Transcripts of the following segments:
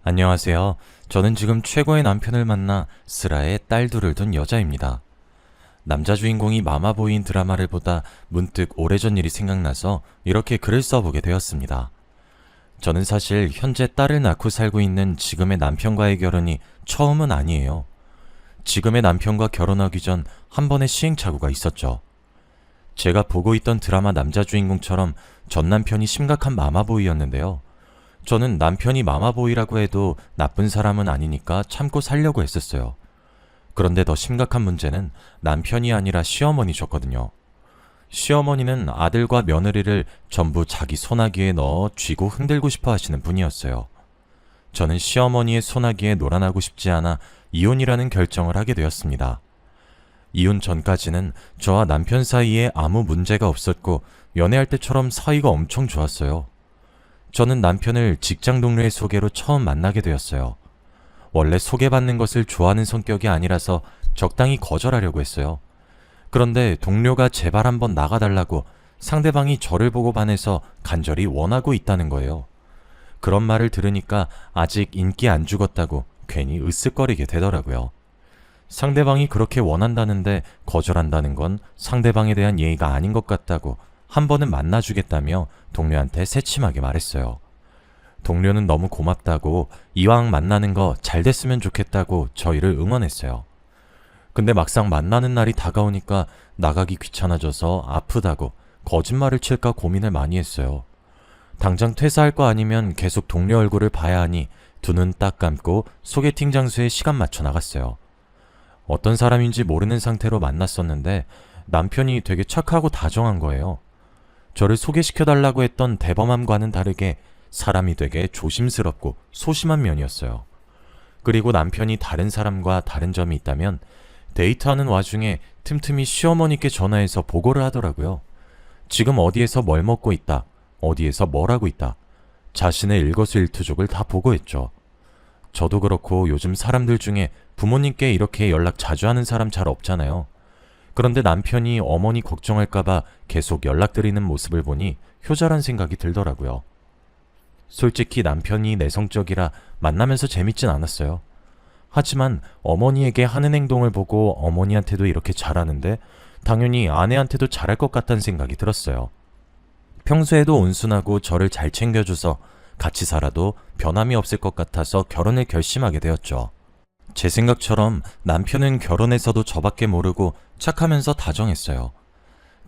안녕하세요. 저는 지금 최고의 남편을 만나 슬아의 딸 둘을 둔 여자입니다. 남자 주인공이 마마보이인 드라마를 보다 문득 오래전 일이 생각나서 이렇게 글을 써보게 되었습니다. 저는 사실 현재 딸을 낳고 살고 있는 지금의 남편과의 결혼이 처음은 아니에요. 지금의 남편과 결혼하기 전 한 번의 시행착오가 있었죠. 제가 보고 있던 드라마 남자 주인공처럼 전 남편이 심각한 마마보이였는데요. 저는 남편이 마마보이라고 해도 나쁜 사람은 아니니까 참고 살려고 했었어요. 그런데 더 심각한 문제는 남편이 아니라 시어머니셨거든요. 시어머니는 아들과 며느리를 전부 자기 소나기에 넣어 쥐고 흔들고 싶어 하시는 분이었어요. 저는 시어머니의 소나기에 놀아나고 싶지 않아 이혼이라는 결정을 하게 되었습니다. 이혼 전까지는 저와 남편 사이에 아무 문제가 없었고 연애할 때처럼 사이가 엄청 좋았어요. 저는 남편을 직장 동료의 소개로 처음 만나게 되었어요. 원래 소개받는 것을 좋아하는 성격이 아니라서 적당히 거절하려고 했어요. 그런데 동료가 제발 한번 나가달라고 상대방이 저를 보고 반해서 간절히 원하고 있다는 거예요. 그런 말을 들으니까 아직 인기 안 죽었다고 괜히 으쓱거리게 되더라고요. 상대방이 그렇게 원한다는데 거절한다는 건 상대방에 대한 예의가 아닌 것 같다고 한 번은 만나주겠다며 동료한테 새침하게 말했어요. 동료는 너무 고맙다고 이왕 만나는 거 잘 됐으면 좋겠다고 저희를 응원했어요. 근데 막상 만나는 날이 다가오니까 나가기 귀찮아져서 아프다고 거짓말을 칠까 고민을 많이 했어요. 당장 퇴사할 거 아니면 계속 동료 얼굴을 봐야 하니 두 눈 딱 감고 소개팅 장소에 시간 맞춰 나갔어요. 어떤 사람인지 모르는 상태로 만났었는데 남편이 되게 착하고 다정한 거예요. 저를 소개시켜달라고 했던 대범함과는 다르게 사람이 되게 조심스럽고 소심한 면이었어요. 그리고 남편이 다른 사람과 다른 점이 있다면 데이트하는 와중에 틈틈이 시어머니께 전화해서 보고를 하더라고요. 지금 어디에서 뭘 먹고 있다, 어디에서 뭘 하고 있다, 자신의 일거수일투족을 다 보고했죠. 저도 그렇고 요즘 사람들 중에 부모님께 이렇게 연락 자주 하는 사람 잘 없잖아요. 그런데 남편이 어머니 걱정할까봐 계속 연락드리는 모습을 보니 효자란 생각이 들더라고요. 솔직히 남편이 내성적이라 만나면서 재밌진 않았어요. 하지만 어머니에게 하는 행동을 보고 어머니한테도 이렇게 잘하는데 당연히 아내한테도 잘할 것 같다는 생각이 들었어요. 평소에도 온순하고 저를 잘 챙겨줘서 같이 살아도 변함이 없을 것 같아서 결혼을 결심하게 되었죠. 제 생각처럼 남편은 결혼해서도 저밖에 모르고 착하면서 다정했어요.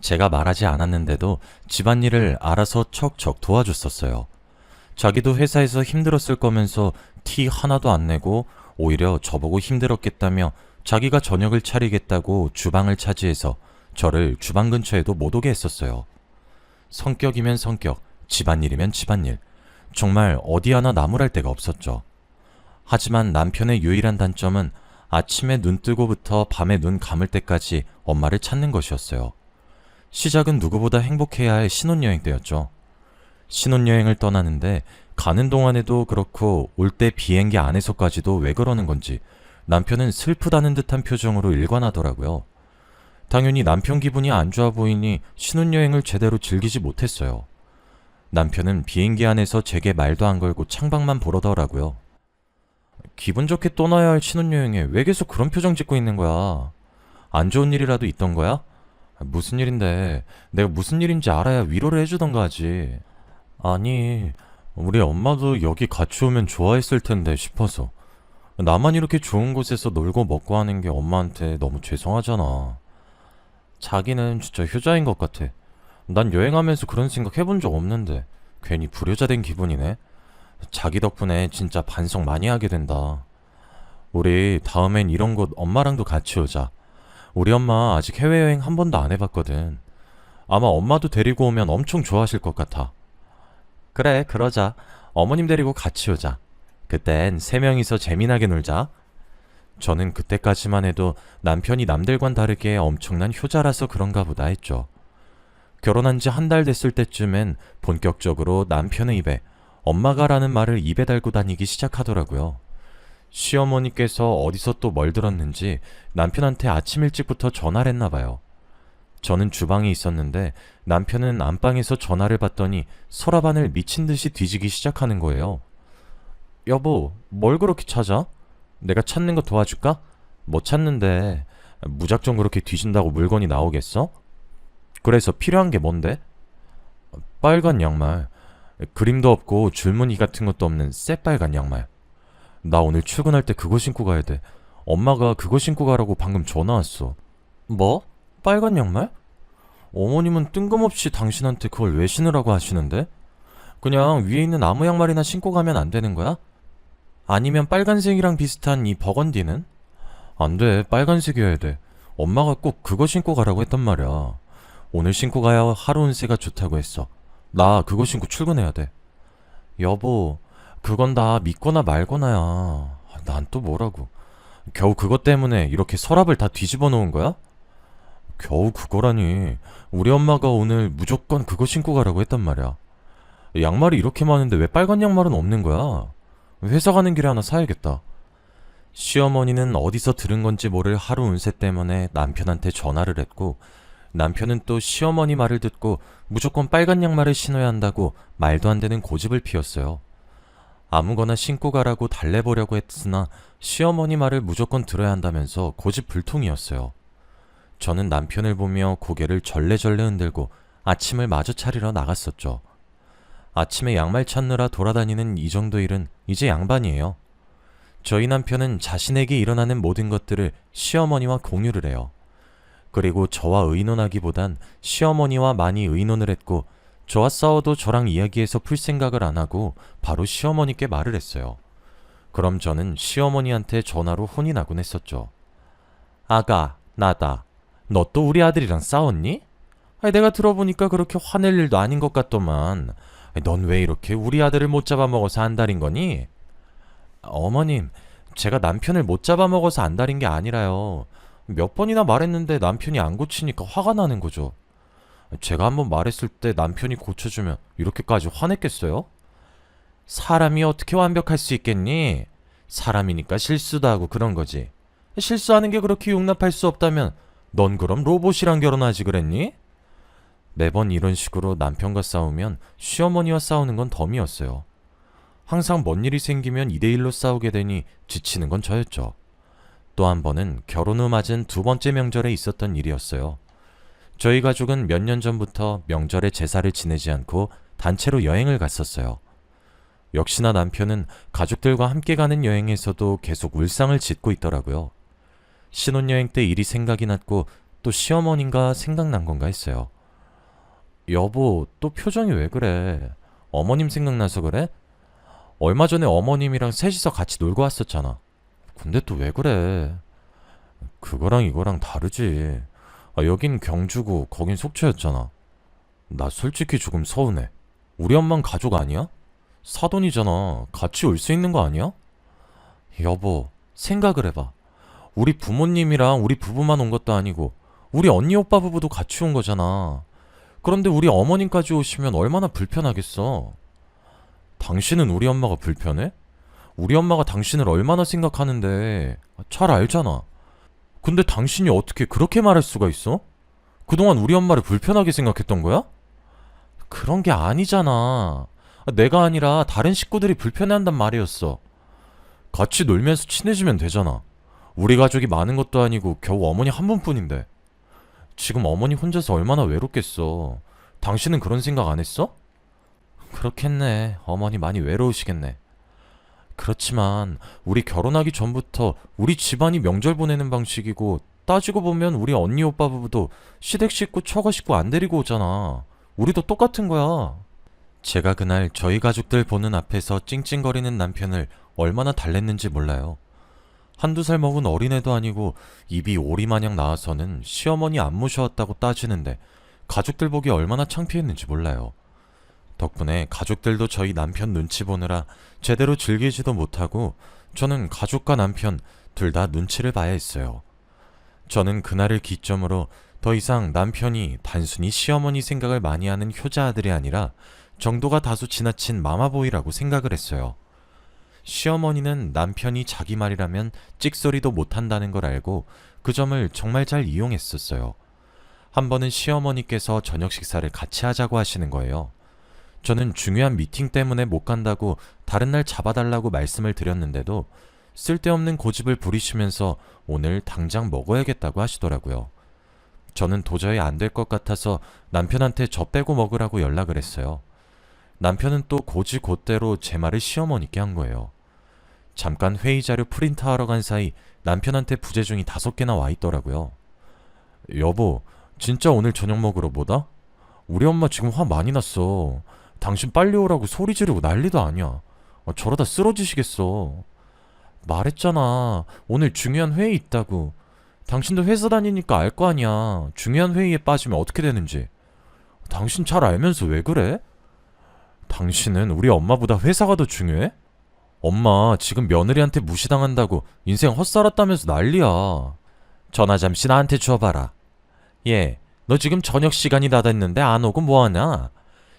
제가 말하지 않았는데도 집안일을 알아서 척척 도와줬었어요. 자기도 회사에서 힘들었을 거면서 티 하나도 안 내고 오히려 저보고 힘들었겠다며 자기가 저녁을 차리겠다고 주방을 차지해서 저를 주방 근처에도 못 오게 했었어요. 성격이면 성격, 집안일이면 집안일, 정말 어디 하나 나무랄 데가 없었죠. 하지만 남편의 유일한 단점은 아침에 눈 뜨고부터 밤에 눈 감을 때까지 엄마를 찾는 것이었어요. 시작은 누구보다 행복해야 할 신혼여행 때였죠. 신혼여행을 떠나는데 가는 동안에도 그렇고 올 때 비행기 안에서까지도 왜 그러는 건지 남편은 슬프다는 듯한 표정으로 일관하더라고요. 당연히 남편 기분이 안 좋아 보이니 신혼여행을 제대로 즐기지 못했어요. 남편은 비행기 안에서 제게 말도 안 걸고 창밖만 보러더라고요. 기분 좋게 떠나야 할 신혼여행에 왜 계속 그런 표정 짓고 있는 거야? 안 좋은 일이라도 있던 거야? 무슨 일인데 내가 무슨 일인지 알아야 위로를 해주던가 하지. 아니, 우리 엄마도 여기 같이 오면 좋아했을 텐데 싶어서. 나만 이렇게 좋은 곳에서 놀고 먹고 하는 게 엄마한테 너무 죄송하잖아. 자기는 진짜 효자인 것 같아. 난 여행하면서 그런 생각 해본 적 없는데 괜히 불효자 된 기분이네. 자기 덕분에 진짜 반성 많이 하게 된다. 우리 다음엔 이런 곳 엄마랑도 같이 오자. 우리 엄마 아직 해외여행 한 번도 안 해봤거든. 아마 엄마도 데리고 오면 엄청 좋아하실 것 같아. 그래, 그러자. 어머님 데리고 같이 오자. 그땐 세 명이서 재미나게 놀자. 저는 그때까지만 해도 남편이 남들과는 다르게 엄청난 효자라서 그런가 보다 했죠. 결혼한 지 한 달 됐을 때쯤엔 본격적으로 남편의 입에 엄마가라는 말을 입에 달고 다니기 시작하더라고요. 시어머니께서 어디서 또 뭘 들었는지 남편한테 아침 일찍부터 전화를 했나 봐요. 저는 주방에 있었는데 남편은 안방에서 전화를 받더니 서랍안을 미친 듯이 뒤지기 시작하는 거예요. 여보, 뭘 그렇게 찾아? 내가 찾는 거 도와줄까? 뭐 찾는데 무작정 그렇게 뒤진다고 물건이 나오겠어? 그래서 필요한 게 뭔데? 빨간 양말. 그림도 없고 줄무늬 같은 것도 없는 새빨간 양말. 나 오늘 출근할 때 그거 신고 가야 돼. 엄마가 그거 신고 가라고 방금 전화 왔어. 뭐? 빨간 양말? 어머님은 뜬금없이 당신한테 그걸 왜 신으라고 하시는데? 그냥 위에 있는 아무 양말이나 신고 가면 안 되는 거야? 아니면 빨간색이랑 비슷한 이 버건디는? 안 돼, 빨간색이어야 돼. 엄마가 꼭 그거 신고 가라고 했단 말이야. 오늘 신고 가야 하루 운세가 좋다고 했어. 나 그거 신고 출근해야 돼. 여보, 그건 다 믿거나 말거나야. 난 또 뭐라고. 겨우 그것 때문에 이렇게 서랍을 다 뒤집어 놓은 거야? 겨우 그거라니. 우리 엄마가 오늘 무조건 그거 신고 가라고 했단 말이야. 양말이 이렇게 많은데 왜 빨간 양말은 없는 거야? 회사 가는 길에 하나 사야겠다. 시어머니는 어디서 들은 건지 모를 하루 운세 때문에 남편한테 전화를 했고, 남편은 또 시어머니 말을 듣고 무조건 빨간 양말을 신어야 한다고 말도 안 되는 고집을 피웠어요. 아무거나 신고 가라고 달래보려고 했으나 시어머니 말을 무조건 들어야 한다면서 고집불통이었어요. 저는 남편을 보며 고개를 절레절레 흔들고 아침을 마저 차리러 나갔었죠. 아침에 양말 찾느라 돌아다니는 이 정도 일은 이제 양반이에요. 저희 남편은 자신에게 일어나는 모든 것들을 시어머니와 공유를 해요. 그리고 저와 의논하기보단 시어머니와 많이 의논을 했고, 저와 싸워도 저랑 이야기해서 풀 생각을 안 하고 바로 시어머니께 말을 했어요. 그럼 저는 시어머니한테 전화로 혼이 나곤 했었죠. 아가, 나다. 너 또 우리 아들이랑 싸웠니? 내가 들어보니까 그렇게 화낼 일도 아닌 것 같더만. 넌 왜 이렇게 우리 아들을 못 잡아먹어서 안달인 거니? 어머님, 제가 남편을 못 잡아먹어서 안달인 게 아니라요. 몇 번이나 말했는데 남편이 안 고치니까 화가 나는 거죠. 제가 한번 말했을 때 남편이 고쳐주면 이렇게까지 화냈겠어요? 사람이 어떻게 완벽할 수 있겠니? 사람이니까 실수도 하고 그런 거지. 실수하는 게 그렇게 용납할 수 없다면 넌 그럼 로봇이랑 결혼하지 그랬니? 매번 이런 식으로 남편과 싸우면 시어머니와 싸우는 건 덤이었어요. 항상 뭔 일이 생기면 2대1로 싸우게 되니 지치는 건 저였죠. 또 한 번은 결혼 후 맞은 두 번째 명절에 있었던 일이었어요. 저희 가족은 몇 년 전부터 명절에 제사를 지내지 않고 단체로 여행을 갔었어요. 역시나 남편은 가족들과 함께 가는 여행에서도 계속 울상을 짓고 있더라고요. 신혼여행 때 일이 생각이 났고 또 시어머니가 생각난 건가 했어요. 여보, 또 표정이 왜 그래? 어머님 생각나서 그래? 얼마 전에 어머님이랑 셋이서 같이 놀고 왔었잖아. 근데 또 왜 그래? 그거랑 이거랑 다르지. 여긴 경주고 거긴 속초였잖아. 나 솔직히 조금 서운해. 우리 엄만 가족 아니야? 사돈이잖아. 같이 올 수 있는 거 아니야? 여보, 생각을 해봐. 우리 부모님이랑 우리 부부만 온 것도 아니고 우리 언니 오빠 부부도 같이 온 거잖아. 그런데 우리 어머님까지 오시면 얼마나 불편하겠어. 당신은 우리 엄마가 불편해? 우리 엄마가 당신을 얼마나 생각하는데 잘 알잖아. 근데 당신이 어떻게 그렇게 말할 수가 있어? 그동안 우리 엄마를 불편하게 생각했던 거야? 그런 게 아니잖아. 내가 아니라 다른 식구들이 불편해한단 말이었어. 같이 놀면서 친해지면 되잖아. 우리 가족이 많은 것도 아니고 겨우 어머니 한 분뿐인데. 지금 어머니 혼자서 얼마나 외롭겠어. 당신은 그런 생각 안 했어? 그렇겠네. 어머니 많이 외로우시겠네. 그렇지만 우리 결혼하기 전부터 우리 집안이 명절 보내는 방식이고, 따지고 보면 우리 언니 오빠 부부도 시댁 식구 처가 식구 안 데리고 오잖아. 우리도 똑같은 거야. 제가 그날 저희 가족들 보는 앞에서 찡찡거리는 남편을 얼마나 달랬는지 몰라요. 한두 살 먹은 어린애도 아니고 입이 오리마냥 나와서는 시어머니 안 모셔왔다고 따지는데 가족들 보기 얼마나 창피했는지 몰라요. 덕분에 가족들도 저희 남편 눈치 보느라 제대로 즐기지도 못하고 저는 가족과 남편 둘 다 눈치를 봐야 했어요. 저는 그날을 기점으로 더 이상 남편이 단순히 시어머니 생각을 많이 하는 효자 아들이 아니라 정도가 다소 지나친 마마보이라고 생각을 했어요. 시어머니는 남편이 자기 말이라면 찍소리도 못한다는 걸 알고 그 점을 정말 잘 이용했었어요. 한 번은 시어머니께서 저녁 식사를 같이 하자고 하시는 거예요. 저는 중요한 미팅 때문에 못 간다고 다른 날 잡아달라고 말씀을 드렸는데도 쓸데없는 고집을 부리시면서 오늘 당장 먹어야겠다고 하시더라고요. 저는 도저히 안 될 것 같아서 남편한테 저 빼고 먹으라고 연락을 했어요. 남편은 또 곧대로 제 말을 시어머니께 한 거예요. 잠깐 회의 자료 프린트하러 간 사이 남편한테 부재중이 5개나 와 있더라고요. 여보, 진짜 오늘 저녁 먹으러 뭐다? 우리 엄마 지금 화 많이 났어. 당신 빨리 오라고 소리 지르고 난리도 아니야. 저러다 쓰러지시겠어. 말했잖아. 오늘 중요한 회의 있다고. 당신도 회사 다니니까 알 거 아니야. 중요한 회의에 빠지면 어떻게 되는지. 당신 잘 알면서 왜 그래? 당신은 우리 엄마보다 회사가 더 중요해? 엄마 지금 며느리한테 무시당한다고 인생 헛살았다면서 난리야. 전화 잠시 나한테 줘봐라. 얘, 너 지금 저녁 시간이 다 됐는데 안 오고 뭐하냐?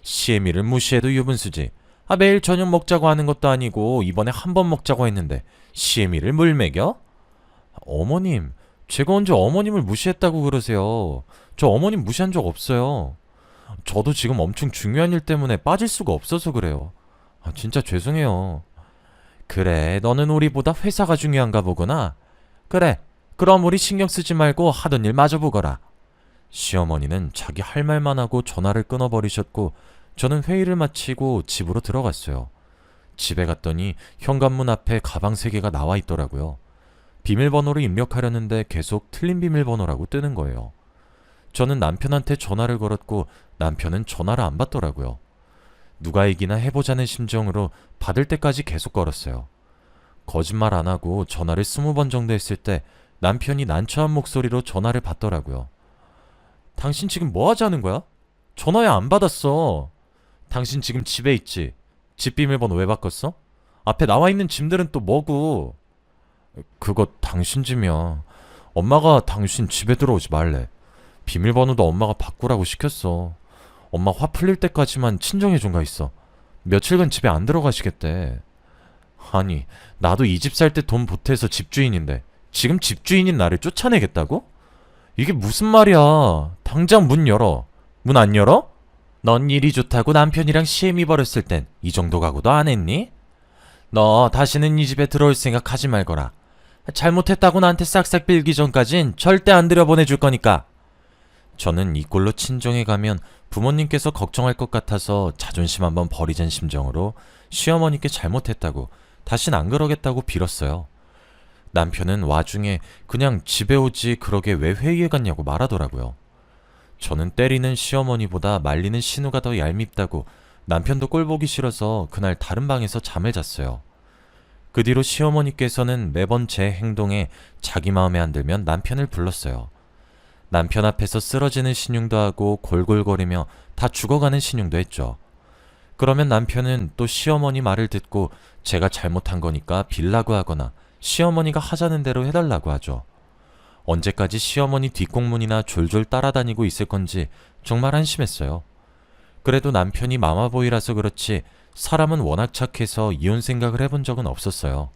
시애미를 무시해도 유분수지. 매일 저녁 먹자고 하는 것도 아니고 이번에 한 번 먹자고 했는데 시애미를 물 먹여? 어머님, 제가 언제 어머님을 무시했다고 그러세요. 저 어머님 무시한 적 없어요. 저도 지금 엄청 중요한 일 때문에 빠질 수가 없어서 그래요. 진짜 죄송해요. 그래, 너는 우리보다 회사가 중요한가 보구나. 그래, 그럼 우리 신경 쓰지 말고 하던 일 마저 보거라. 시어머니는 자기 할 말만 하고 전화를 끊어버리셨고 저는 회의를 마치고 집으로 들어갔어요. 집에 갔더니 현관문 앞에 가방 3개가 나와 있더라고요. 비밀번호를 입력하려는데 계속 틀린 비밀번호라고 뜨는 거예요. 저는 남편한테 전화를 걸었고 남편은 전화를 안 받더라고요. 누가 이기나 해보자는 심정으로 받을 때까지 계속 걸었어요. 거짓말 안 하고 전화를 20번 정도 했을 때 남편이 난처한 목소리로 전화를 받더라고요. 당신 지금 뭐 하자는 거야? 전화야 안 받았어. 당신 지금 집에 있지? 집 비밀번호 왜 바꿨어? 앞에 나와 있는 짐들은 또 뭐고? 그거 당신 짐이야. 엄마가 당신 집에 들어오지 말래. 비밀번호도 엄마가 바꾸라고 시켰어. 엄마 화 풀릴 때까지만 친정에 좀 가 있어. 며칠간 집에 안 들어가시겠대. 아니, 나도 이 집 살 때 돈 보태서 집주인인데 지금 집주인인 나를 쫓아내겠다고? 이게 무슨 말이야. 당장 문 열어. 문 안 열어? 넌 일이 좋다고 남편이랑 시애미 벌였을 땐 이 정도 각오도 안 했니? 너 다시는 이 집에 들어올 생각 하지 말거라. 잘못했다고 나한테 싹싹 빌기 전까진 절대 안 들여보내줄 거니까. 저는 이 꼴로 친정에 가면 부모님께서 걱정할 것 같아서 자존심 한번 버리자는 심정으로 시어머니께 잘못했다고 다신 안 그러겠다고 빌었어요. 남편은 와중에 그냥 집에 오지 그러게 왜 회의에 갔냐고 말하더라고요. 저는 때리는 시어머니보다 말리는 신우가 더 얄밉다고 남편도 꼴 보기 싫어서 그날 다른 방에서 잠을 잤어요. 그 뒤로 시어머니께서는 매번 제 행동에 자기 마음에 안 들면 남편을 불렀어요. 남편 앞에서 쓰러지는 신용도 하고 골골거리며 다 죽어가는 신용도 했죠. 그러면 남편은 또 시어머니 말을 듣고 제가 잘못한 거니까 빌라고 하거나 시어머니가 하자는 대로 해달라고 하죠. 언제까지 시어머니 뒷공문이나 졸졸 따라다니고 있을 건지 정말 한심했어요. 그래도 남편이 마마보이라서 그렇지 사람은 워낙 착해서 이혼 생각을 해본 적은 없었어요.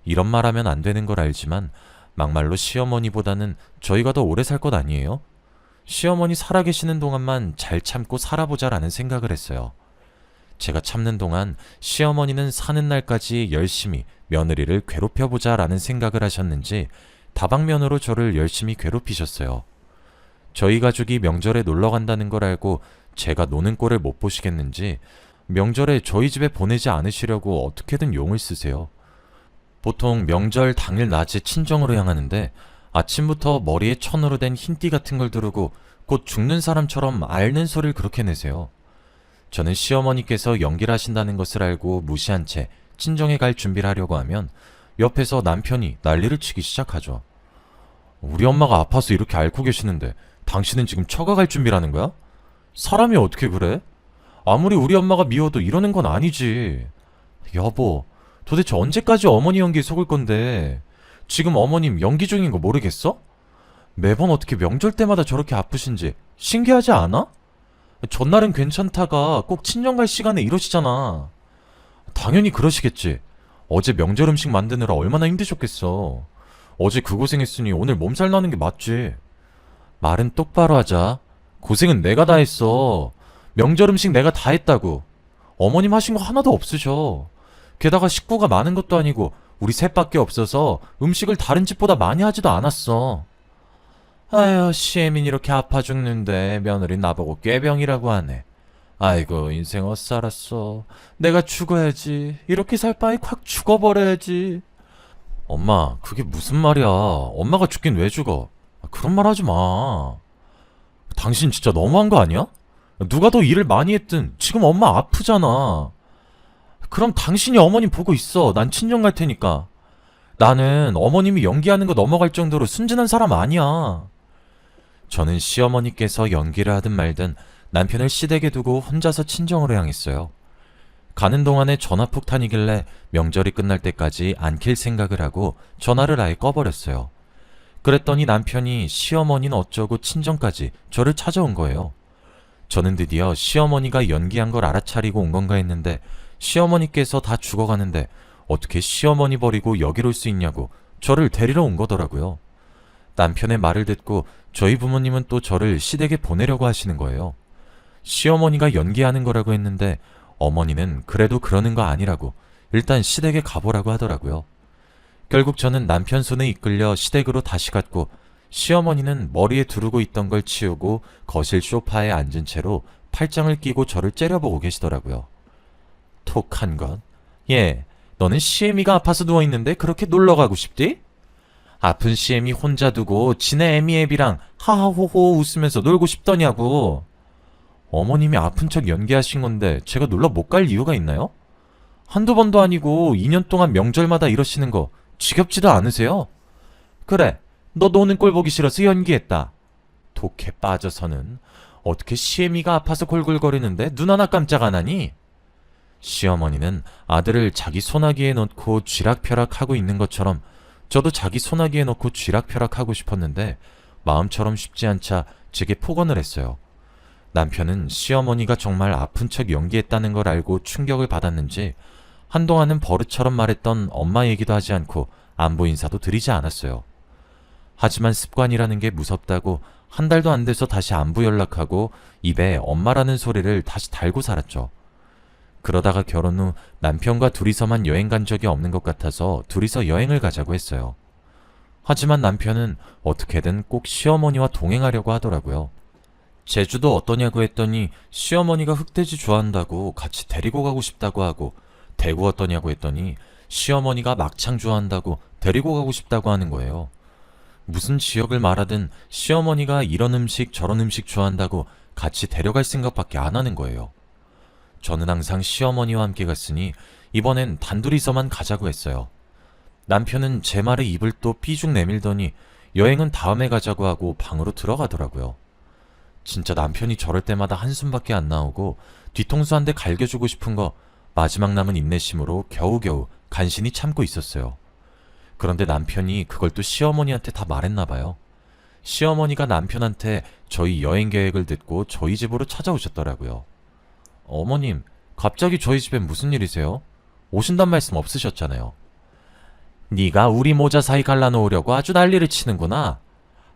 이런 말 하면 안 되는 걸 알지만 막말로 시어머니보다는 저희가 더 오래 살 것 아니에요? 시어머니 살아계시는 동안만 잘 참고 살아보자라는 생각을 했어요. 제가 참는 동안 시어머니는 사는 날까지 열심히 며느리를 괴롭혀보자라는 생각을 하셨는지 다방면으로 저를 열심히 괴롭히셨어요. 저희 가족이 명절에 놀러 간다는 걸 알고 제가 노는 꼴을 못 보시겠는지 명절에 저희 집에 보내지 않으시려고 어떻게든 용을 쓰세요. 보통 명절 당일 낮에 친정으로 향하는데 아침부터 머리에 천으로 된 흰띠 같은 걸 두르고 곧 죽는 사람처럼 앓는 소리를 그렇게 내세요. 저는 시어머니께서 연기를 하신다는 것을 알고 무시한 채 친정에 갈 준비를 하려고 하면 옆에서 남편이 난리를 치기 시작하죠. 우리 엄마가 아파서 이렇게 앓고 계시는데 당신은 지금 처가갈 준비라는 거야? 사람이 어떻게 그래? 아무리 우리 엄마가 미워도 이러는 건 아니지. 여보, 도대체 언제까지 어머니 연기에 속을 건데 지금 어머님 연기 중인 거 모르겠어? 매번 어떻게 명절 때마다 저렇게 아프신지 신기하지 않아? 전날은 괜찮다가 꼭 친정 갈 시간에 이러시잖아. 당연히 그러시겠지. 어제 명절 음식 만드느라 얼마나 힘드셨겠어. 어제 그 고생했으니 오늘 몸살 나는 게 맞지. 말은 똑바로 하자. 고생은 내가 다 했어. 명절 음식 내가 다 했다고. 어머님 하신 거 하나도 없으셔. 게다가 식구가 많은 것도 아니고 우리 셋밖에 없어서 음식을 다른 집보다 많이 하지도 않았어. 아유, 시애민 이렇게 아파 죽는데 며느리 나보고 꾀병이라고 하네. 아이고, 인생 엇살았어. 내가 죽어야지. 이렇게 살 바에 콱 죽어버려야지. 엄마, 그게 무슨 말이야. 엄마가 죽긴 왜 죽어. 그런 말 하지 마. 당신 진짜 너무한 거 아니야? 누가 더 일을 많이 했든 지금 엄마 아프잖아. 그럼 당신이 어머님 보고 있어. 난 친정 갈 테니까. 나는 어머님이 연기하는 거 넘어갈 정도로 순진한 사람 아니야. 저는 시어머니께서 연기를 하든 말든 남편을 시댁에 두고 혼자서 친정으로 향했어요. 가는 동안에 전화폭탄이길래 명절이 끝날 때까지 안 킬 생각을 하고 전화를 아예 꺼버렸어요. 그랬더니 남편이 시어머니는 어쩌고 친정까지 저를 찾아온 거예요. 저는 드디어 시어머니가 연기한 걸 알아차리고 온 건가 했는데 시어머니께서 다 죽어가는데 어떻게 시어머니 버리고 여기로 올 수 있냐고 저를 데리러 온 거더라고요. 남편의 말을 듣고 저희 부모님은 또 저를 시댁에 보내려고 하시는 거예요. 시어머니가 연기하는 거라고 했는데 어머니는 그래도 그러는 거 아니라고 일단 시댁에 가보라고 하더라고요. 결국 저는 남편 손에 이끌려 시댁으로 다시 갔고 시어머니는 머리에 두르고 있던 걸 치우고 거실 소파에 앉은 채로 팔짱을 끼고 저를 째려보고 계시더라고요. 톡한 것. 예, 너는 시애미가 아파서 누워있는데 그렇게 놀러가고 싶디? 아픈 시애미 혼자 두고 지네 애미애비랑 하하호호 웃으면서 놀고 싶더냐고. 어머님이 아픈 척 연기하신 건데 제가 놀러 못 갈 이유가 있나요? 한두 번도 아니고 2년 동안 명절마다 이러시는 거 지겹지도 않으세요? 그래, 너 노는 꼴 보기 싫어서 연기했다. 독해 빠져서는 어떻게 시애미가 아파서 골골거리는데 눈 하나 깜짝 안 하니? 시어머니는 아들을 자기 소나기에 넣고 쥐락펴락하고 있는 것처럼 저도 자기 소나기에 넣고 쥐락펴락하고 싶었는데 마음처럼 쉽지 않자 제게 폭언을 했어요. 남편은 시어머니가 정말 아픈 척 연기했다는 걸 알고 충격을 받았는지 한동안은 버릇처럼 말했던 엄마 얘기도 하지 않고 안부 인사도 드리지 않았어요. 하지만 습관이라는 게 무섭다고 한 달도 안 돼서 다시 안부 연락하고 입에 엄마라는 소리를 다시 달고 살았죠. 그러다가 결혼 후 남편과 둘이서만 여행 간 적이 없는 것 같아서 둘이서 여행을 가자고 했어요. 하지만 남편은 어떻게든 꼭 시어머니와 동행하려고 하더라고요. 제주도 어떠냐고 했더니 시어머니가 흑돼지 좋아한다고 같이 데리고 가고 싶다고 하고, 대구 어떠냐고 했더니 시어머니가 막창 좋아한다고 데리고 가고 싶다고 하는 거예요. 무슨 지역을 말하든 시어머니가 이런 음식 저런 음식 좋아한다고 같이 데려갈 생각밖에 안 하는 거예요. 저는 항상 시어머니와 함께 갔으니 이번엔 단둘이서만 가자고 했어요. 남편은 제 말에 입을 또 삐죽 내밀더니 여행은 다음에 가자고 하고 방으로 들어가더라고요. 진짜 남편이 저럴 때마다 한숨밖에 안 나오고 뒤통수 한 대 갈겨주고 싶은 거 마지막 남은 인내심으로 겨우겨우 간신히 참고 있었어요. 그런데 남편이 그걸 또 시어머니한테 다 말했나 봐요. 시어머니가 남편한테 저희 여행 계획을 듣고 저희 집으로 찾아오셨더라고요. 어머님, 갑자기 저희 집엔 무슨 일이세요? 오신단 말씀 없으셨잖아요. 네가 우리 모자 사이 갈라놓으려고 아주 난리를 치는구나.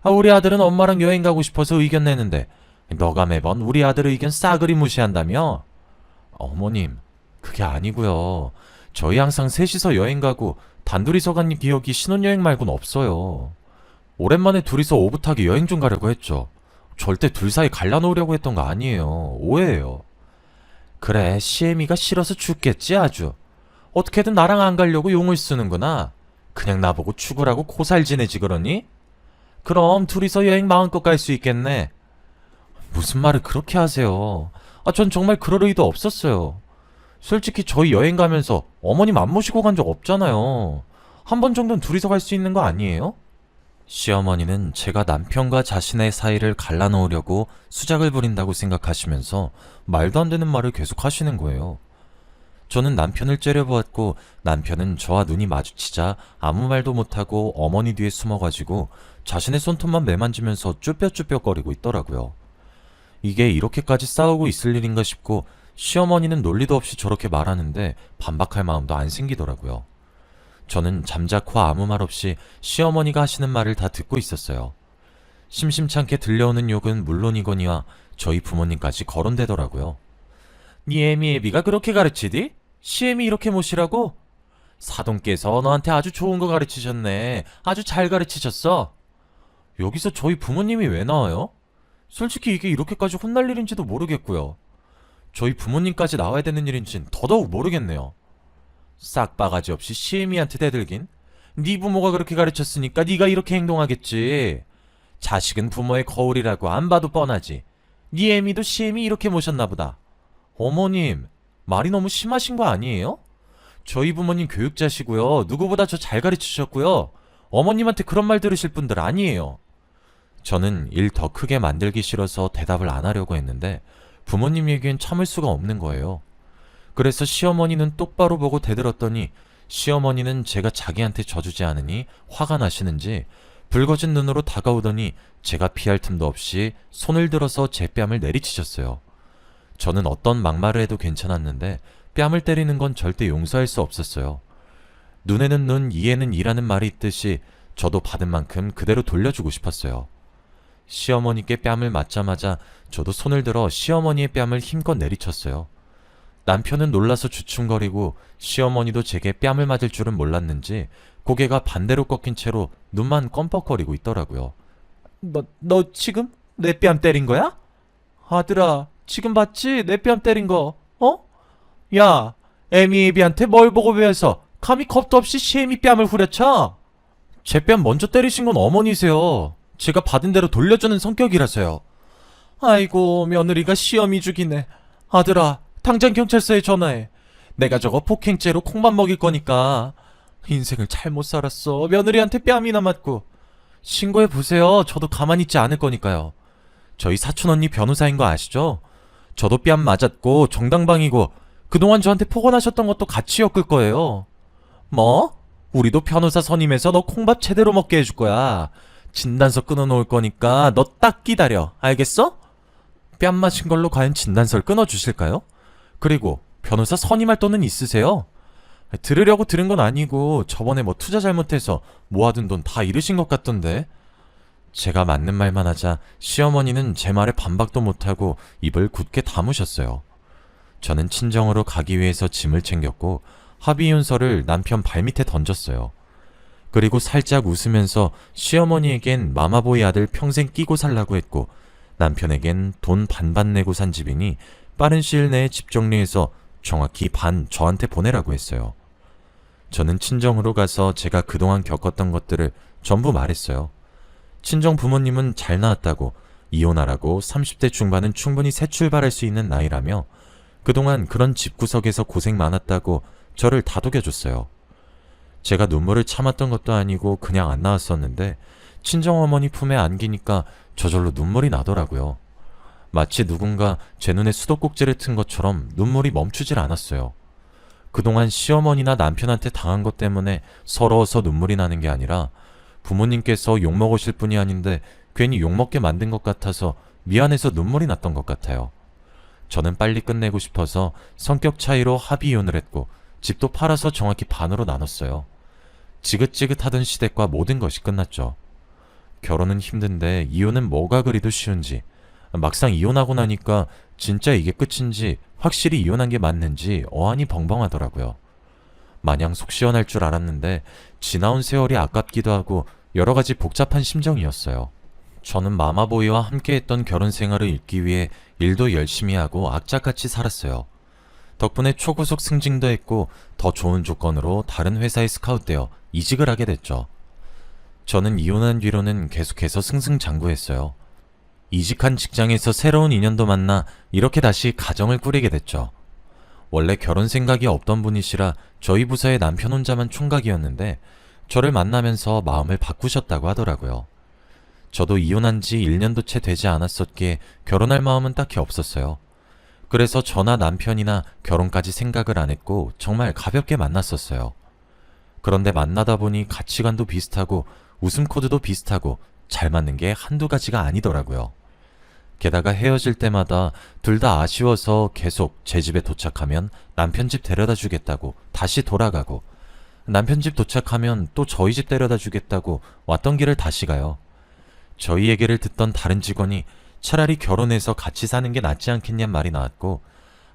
우리 아들은 엄마랑 여행 가고 싶어서 의견 내는데 너가 매번 우리 아들 의견 싸그리 무시한다며? 어머님, 그게 아니고요. 저희 항상 셋이서 여행 가고 단둘이서 간 기억이 신혼여행 말고는 없어요. 오랜만에 둘이서 오붓하게 여행 좀 가려고 했죠. 절대 둘 사이 갈라놓으려고 했던 거 아니에요. 오해예요. 그래, 시애미가 싫어서 죽겠지 아주. 어떻게든 나랑 안 가려고 용을 쓰는구나. 그냥 나보고 죽으라고 고살 지내지 그러니? 그럼 둘이서 여행 마음껏 갈 수 있겠네. 무슨 말을 그렇게 하세요. 전 정말 그럴 의도 없었어요. 솔직히 저희 여행 가면서 어머님 안 모시고 간 적 없잖아요. 한 번 정도는 둘이서 갈 수 있는 거 아니에요? 시어머니는 제가 남편과 자신의 사이를 갈라놓으려고 수작을 부린다고 생각하시면서 말도 안 되는 말을 계속 하시는 거예요. 저는 남편을 째려보았고 남편은 저와 눈이 마주치자 아무 말도 못하고 어머니 뒤에 숨어가지고 자신의 손톱만 매만지면서 쭈뼛쭈뼛거리고 있더라고요. 이게 이렇게까지 싸우고 있을 일인가 싶고 시어머니는 논리도 없이 저렇게 말하는데 반박할 마음도 안 생기더라고요. 저는 잠자코 아무 말 없이 시어머니가 하시는 말을 다 듣고 있었어요. 심심찮게 들려오는 욕은 물론이거니와 저희 부모님까지 거론되더라고요. 네 애미애비가 그렇게 가르치디? 시애미 이렇게 모시라고? 사돈께서 너한테 아주 좋은 거 가르치셨네. 아주 잘 가르치셨어. 여기서 저희 부모님이 왜 나와요? 솔직히 이게 이렇게까지 혼날 일인지도 모르겠고요. 저희 부모님까지 나와야 되는 일인진 더더욱 모르겠네요. 싹바가지 없이 시애미한테 대들긴? 네 부모가 그렇게 가르쳤으니까 네가 이렇게 행동하겠지. 자식은 부모의 거울이라고 안 봐도 뻔하지. 네 애미도 시애미 이렇게 모셨나 보다. 어머님, 말이 너무 심하신 거 아니에요? 저희 부모님 교육자시고요. 누구보다 저 잘 가르치셨고요. 어머님한테 그런 말 들으실 분들 아니에요. 저는 일 더 크게 만들기 싫어서 대답을 안 하려고 했는데 부모님 얘기엔 참을 수가 없는 거예요. 그래서 시어머니는 똑바로 보고 대들었더니 시어머니는 제가 자기한테 져주지 않으니 화가 나시는지 붉어진 눈으로 다가오더니 제가 피할 틈도 없이 손을 들어서 제 뺨을 내리치셨어요. 저는 어떤 막말을 해도 괜찮았는데 뺨을 때리는 건 절대 용서할 수 없었어요. 눈에는 눈, 이에는 이라는 말이 있듯이 저도 받은 만큼 그대로 돌려주고 싶었어요. 시어머니께 뺨을 맞자마자 저도 손을 들어 시어머니의 뺨을 힘껏 내리쳤어요. 남편은 놀라서 주춤거리고 시어머니도 제게 뺨을 맞을 줄은 몰랐는지 고개가 반대로 꺾인 채로 눈만 껌뻑거리고 있더라고요. 너 지금 내 뺨 때린 거야? 아들아, 지금 봤지? 내 뺨 때린 거. 어? 야, 애미애비한테 뭘 보고 배워서 감히 겁도 없이 시애미 뺨을 후려쳐? 제 뺨 먼저 때리신 건 어머니세요. 제가 받은 대로 돌려주는 성격이라서요. 아이고, 며느리가 시어미 죽이네. 아들아, 당장 경찰서에 전화해. 내가 저거 폭행죄로 콩밥 먹일 거니까. 인생을 잘못 살았어. 며느리한테 뺨이나 맞고. 신고해보세요. 저도 가만히 있지 않을 거니까요. 저희 사촌언니 변호사인 거 아시죠? 저도 뺨 맞았고 정당방위고 그동안 저한테 폭언하셨던 것도 같이 엮을 거예요. 뭐? 우리도 변호사 선임해서 너 콩밥 제대로 먹게 해줄 거야. 진단서 끊어놓을 거니까 너 딱 기다려. 알겠어? 뺨 맞은 걸로 과연 진단서를 끊어주실까요? 그리고 변호사 선임할 돈은 있으세요? 들으려고 들은 건 아니고 저번에 뭐 투자 잘못해서 모아둔 돈 다 잃으신 것 같던데. 제가 맞는 말만 하자 시어머니는 제 말에 반박도 못하고 입을 굳게 다무셨어요. 저는 친정으로 가기 위해서 짐을 챙겼고 합의윤서를 남편 발밑에 던졌어요. 그리고 살짝 웃으면서 시어머니에겐 마마보이 아들 평생 끼고 살라고 했고 남편에겐 돈 반반 내고 산 집이니 빠른 시일 내에 집 정리해서 정확히 반 저한테 보내라고 했어요. 저는 친정으로 가서 제가 그동안 겪었던 것들을 전부 말했어요. 친정 부모님은 잘 나왔다고, 이혼하라고 30대 중반은 충분히 새 출발할 수 있는 나이라며 그동안 그런 집구석에서 고생 많았다고 저를 다독여줬어요. 제가 눈물을 참았던 것도 아니고 그냥 안 나왔었는데 친정어머니 품에 안기니까 저절로 눈물이 나더라고요. 마치 누군가 제 눈에 수도꼭지를 튼 것처럼 눈물이 멈추질 않았어요. 그동안 시어머니나 남편한테 당한 것 때문에 서러워서 눈물이 나는 게 아니라 부모님께서 욕먹으실 분이 아닌데 괜히 욕먹게 만든 것 같아서 미안해서 눈물이 났던 것 같아요. 저는 빨리 끝내고 싶어서 성격 차이로 합의 이혼을 했고 집도 팔아서 정확히 반으로 나눴어요. 지긋지긋하던 시댁과 모든 것이 끝났죠. 결혼은 힘든데 이혼은 뭐가 그리도 쉬운지, 막상 이혼하고 나니까 진짜 이게 끝인지 확실히 이혼한 게 맞는지 어안이 벙벙하더라고요. 마냥 속 시원할 줄 알았는데 지나온 세월이 아깝기도 하고 여러 가지 복잡한 심정이었어요. 저는 마마보이와 함께했던 결혼 생활을 잊기 위해 일도 열심히 하고 악착같이 살았어요. 덕분에 초고속 승진도 했고 더 좋은 조건으로 다른 회사에 스카웃되어 이직을 하게 됐죠. 저는 이혼한 뒤로는 계속해서 승승장구했어요. 이직한 직장에서 새로운 인연도 만나 이렇게 다시 가정을 꾸리게 됐죠. 원래 결혼 생각이 없던 분이시라 저희 부서의 남편 혼자만 총각이었는데 저를 만나면서 마음을 바꾸셨다고 하더라고요. 저도 이혼한 지 1년도 채 되지 않았었기에 결혼할 마음은 딱히 없었어요. 그래서 저나 남편이나 결혼까지 생각을 안 했고 정말 가볍게 만났었어요. 그런데 만나다 보니 가치관도 비슷하고 웃음 코드도 비슷하고 잘 맞는 게 한두 가지가 아니더라고요. 게다가 헤어질 때마다 둘 다 아쉬워서 계속 제 집에 도착하면 남편 집 데려다 주겠다고 다시 돌아가고, 남편 집 도착하면 또 저희 집 데려다 주겠다고 왔던 길을 다시 가요. 저희 얘기를 듣던 다른 직원이 차라리 결혼해서 같이 사는 게 낫지 않겠냔 말이 나왔고,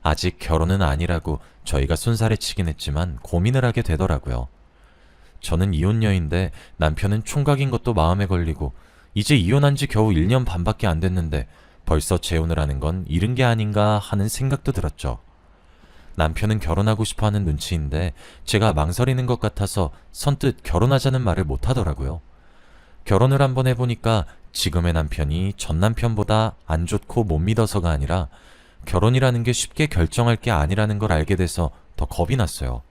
아직 결혼은 아니라고 저희가 손살에 치긴 했지만 고민을 하게 되더라고요. 저는 이혼녀인데 남편은 총각인 것도 마음에 걸리고 이제 이혼한 지 겨우 1년 반밖에 안 됐는데 벌써 재혼을 하는 건 이른 게 아닌가 하는 생각도 들었죠. 남편은 결혼하고 싶어 하는 눈치인데 제가 망설이는 것 같아서 선뜻 결혼하자는 말을 못 하더라고요. 결혼을 한번 해보니까 지금의 남편이 전 남편보다 안 좋고 못 믿어서가 아니라 결혼이라는 게 쉽게 결정할 게 아니라는 걸 알게 돼서 더 겁이 났어요.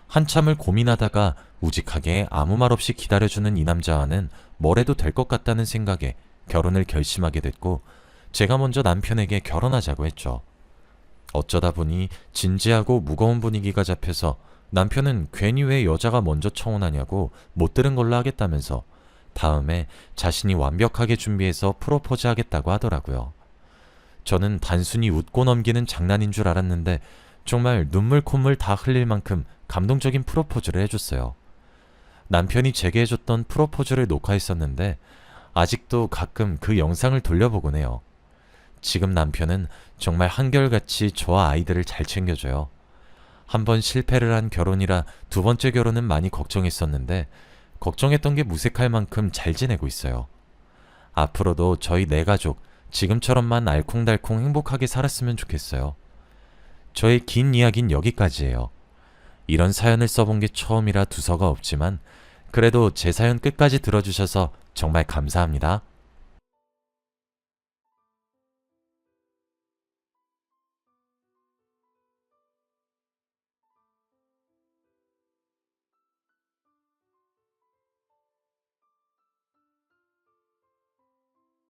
한참을 고민하다가 우직하게 아무 말 없이 기다려주는 이 남자와는 뭘 해도 될 것 같다는 생각에 결혼을 결심하게 됐고 제가 먼저 남편에게 결혼하자고 했죠. 어쩌다 보니 진지하고 무거운 분위기가 잡혀서 남편은 괜히 왜 여자가 먼저 청혼하냐고 못 들은 걸로 하겠다면서 다음에 자신이 완벽하게 준비해서 프로포즈 하겠다고 하더라고요. 저는 단순히 웃고 넘기는 장난인 줄 알았는데 정말 눈물 콧물 다 흘릴 만큼 감동적인 프로포즈를 해줬어요. 남편이 제게 해줬던 프로포즈를 녹화했었는데 아직도 가끔 그 영상을 돌려보곤 해요. 지금 남편은 정말 한결같이 저와 아이들을 잘 챙겨줘요. 한 번 실패를 한 결혼이라 두 번째 결혼은 많이 걱정했었는데 걱정했던 게 무색할 만큼 잘 지내고 있어요. 앞으로도 저희 네 가족 지금처럼만 알콩달콩 행복하게 살았으면 좋겠어요. 저의 긴 이야기는 여기까지예요. 이런 사연을 써본 게 처음이라 두서가 없지만 그래도 제 사연 끝까지 들어주셔서 정말 감사합니다.